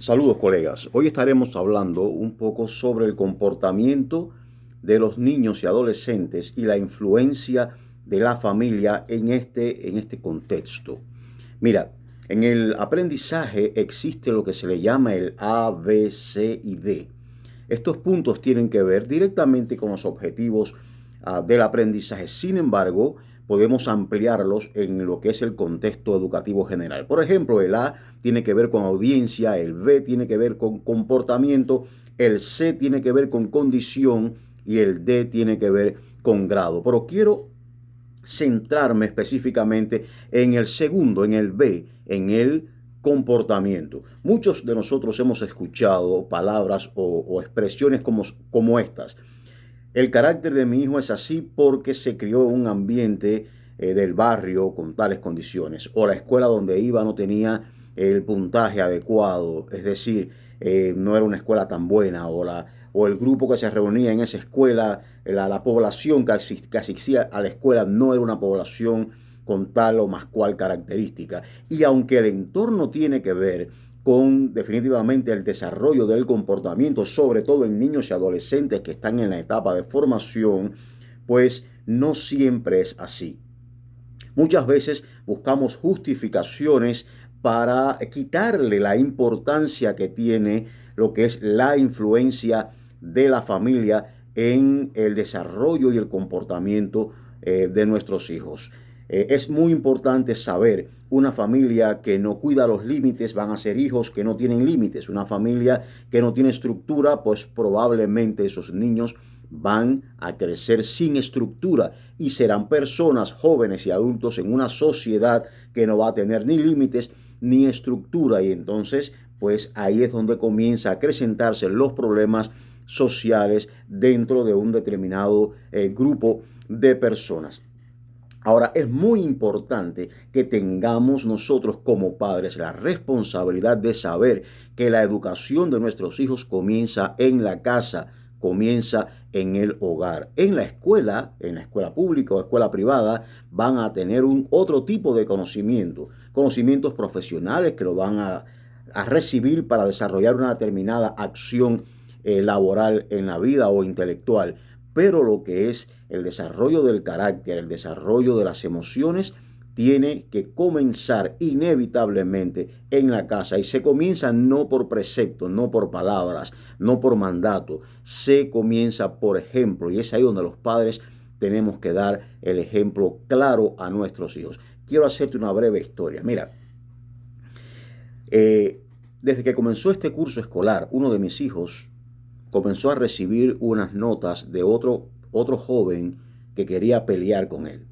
Saludos colegas, hoy estaremos hablando un poco sobre el comportamiento de los niños y adolescentes y la influencia de la familia en este contexto. Mira, en el aprendizaje existe lo que se le llama el A, B, C y D. Estos puntos tienen que ver directamente con los objetivos del aprendizaje. Sin embargo, podemos ampliarlos en lo que es el contexto educativo general. Por ejemplo, el A tiene que ver con audiencia, el B tiene que ver con comportamiento, el C tiene que ver con condición y el D tiene que ver con grado. Pero quiero centrarme específicamente en el segundo, en el B, en el comportamiento. Muchos de nosotros hemos escuchado palabras o expresiones como estas. El carácter de mi hijo es así porque se crió en un ambiente del barrio con tales condiciones. O la escuela donde iba no tenía el puntaje adecuado, es decir, no era una escuela tan buena. O el grupo que se reunía en esa escuela, la población que asistía a la escuela no era una población con tal o más cual característica. Y aunque el entorno tiene que ver con definitivamente el desarrollo del comportamiento, sobre todo en niños y adolescentes que están en la etapa de formación, pues no siempre es así. Muchas veces buscamos justificaciones para quitarle la importancia que tiene lo que es la influencia de la familia en el desarrollo y el comportamiento de nuestros hijos. Es muy importante saber, una familia que no cuida los límites van a ser hijos que no tienen límites. Una familia que no tiene estructura, pues probablemente esos niños van a crecer sin estructura y serán personas jóvenes y adultos en una sociedad que no va a tener ni límites ni estructura, y entonces pues ahí es donde comienza a acrecentarse los problemas sociales dentro de un determinado grupo de personas. Ahora, es muy importante que tengamos nosotros como padres la responsabilidad de saber que la educación de nuestros hijos comienza en la casa, comienza en el hogar. En la escuela pública o escuela privada, van a tener otro tipo de conocimientos profesionales que lo van a recibir para desarrollar una determinada acción laboral en la vida o intelectual. Pero lo que es el desarrollo del carácter, el desarrollo de las emociones, tiene que comenzar inevitablemente en la casa, y se comienza no por precepto, no por palabras, no por mandato, se comienza por ejemplo, y es ahí donde los padres tenemos que dar el ejemplo claro a nuestros hijos. Quiero hacerte una breve historia. Mira, desde que comenzó este curso escolar, uno de mis hijos comenzó a recibir unas notas de otro joven que quería pelear con él.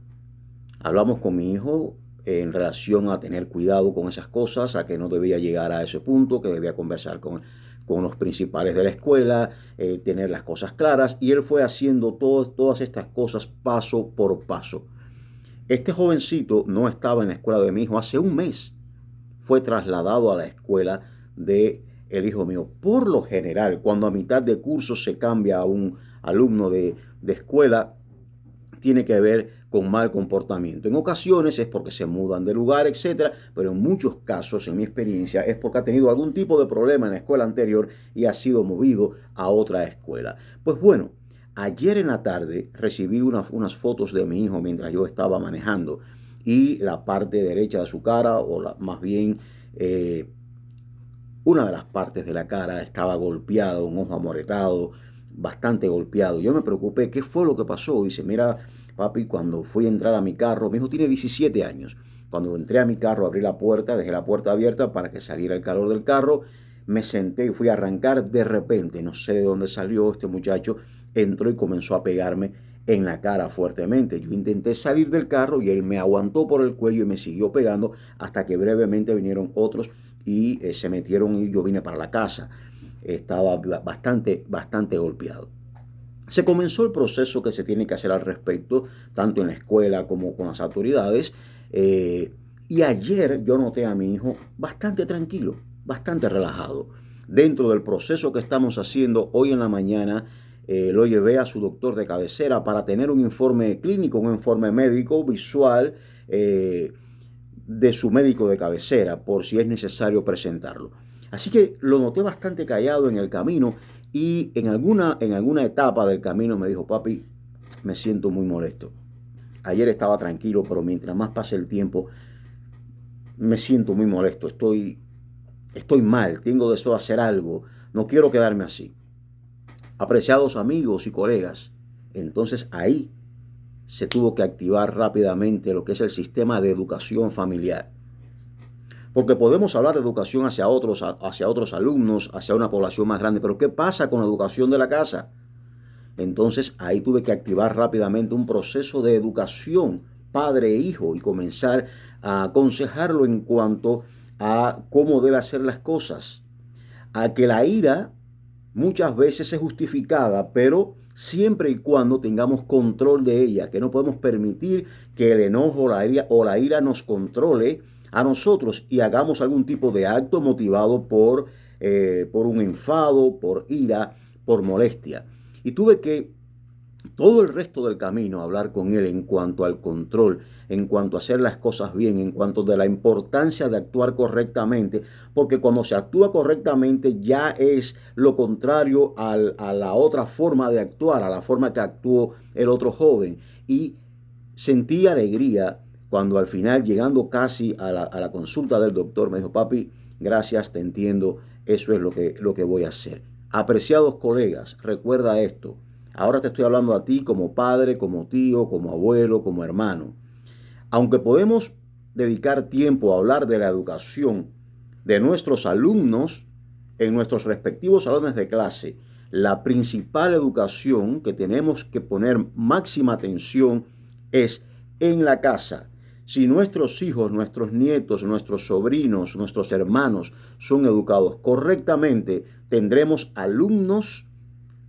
Hablamos con mi hijo en relación a tener cuidado con esas cosas, a que no debía llegar a ese punto, que debía conversar con los principales de la escuela, tener las cosas claras, y él fue haciendo todas estas cosas paso por paso. Este jovencito no estaba en la escuela de mi hijo hace un mes. Fue trasladado a la escuela de el hijo mío. Por lo general, cuando a mitad de curso se cambia a un alumno de escuela, tiene que ver con mal comportamiento. En ocasiones es porque se mudan de lugar, etcétera, pero en muchos casos, en mi experiencia, es porque ha tenido algún tipo de problema en la escuela anterior y ha sido movido a otra escuela. Pues bueno, ayer en la tarde recibí unas fotos de mi hijo mientras yo estaba manejando, y la parte derecha de su cara, más bien una de las partes de la cara, estaba golpeada, un ojo amoretado, bastante golpeado. Yo me preocupé, ¿qué fue lo que pasó? Dice, mira, papi, cuando fui a entrar a mi carro, mi hijo tiene 17 años. Cuando entré a mi carro, abrí la puerta, dejé la puerta abierta para que saliera el calor del carro, me senté y fui a arrancar. De repente, no sé de dónde salió este muchacho, entró y comenzó a pegarme en la cara fuertemente. Yo intenté salir del carro y él me aguantó por el cuello y me siguió pegando hasta que brevemente vinieron otros y se metieron, y yo vine para la casa. Estaba bastante golpeado. Se comenzó el proceso que se tiene que hacer al respecto, tanto en la escuela como con las autoridades. Y ayer yo noté a mi hijo bastante tranquilo, bastante relajado. Dentro del proceso que estamos haciendo hoy en la mañana, lo llevé a su doctor de cabecera para tener un informe clínico, un informe médico visual de su médico de cabecera, por si es necesario presentarlo. Así que lo noté bastante callado en el camino y en alguna etapa del camino me dijo, papi, me siento muy molesto. Ayer estaba tranquilo, pero mientras más pasa el tiempo, me siento muy molesto. Estoy mal, tengo deseo de hacer algo, no quiero quedarme así. Apreciados amigos y colegas, entonces ahí se tuvo que activar rápidamente lo que es el sistema de educación familiar. Porque podemos hablar de educación hacia otros alumnos, hacia una población más grande, pero ¿qué pasa con la educación de la casa? Entonces ahí tuve que activar rápidamente un proceso de educación padre e hijo y comenzar a aconsejarlo en cuanto a cómo debe hacer las cosas. A que la ira muchas veces es justificada, pero siempre y cuando tengamos control de ella, que no podemos permitir que el enojo o la ira nos controle a nosotros y hagamos algún tipo de acto motivado por un enfado, por ira, por molestia. Y tuve que todo el resto del camino hablar con él en cuanto al control, en cuanto a hacer las cosas bien, en cuanto de la importancia de actuar correctamente, porque cuando se actúa correctamente ya es lo contrario a la otra forma de actuar, a la forma que actuó el otro joven. Y sentí alegría cuando al final, llegando casi a la consulta del doctor, me dijo, papi, gracias, te entiendo, eso es lo que voy a hacer. Apreciados colegas, recuerda esto. Ahora te estoy hablando a ti como padre, como tío, como abuelo, como hermano. Aunque podemos dedicar tiempo a hablar de la educación de nuestros alumnos en nuestros respectivos salones de clase, la principal educación que tenemos que poner máxima atención es en la casa. Si nuestros hijos, nuestros nietos, nuestros sobrinos, nuestros hermanos son educados correctamente, tendremos alumnos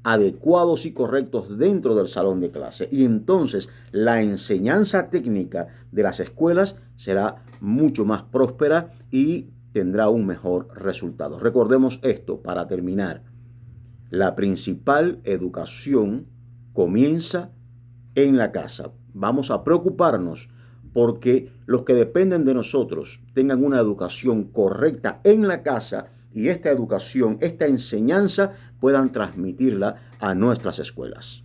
adecuados y correctos dentro del salón de clase. Y entonces la enseñanza técnica de las escuelas será mucho más próspera y tendrá un mejor resultado. Recordemos esto para terminar. La principal educación comienza en la casa. Vamos a preocuparnos porque los que dependen de nosotros tengan una educación correcta en la casa y esta educación, esta enseñanza puedan transmitirla a nuestras escuelas.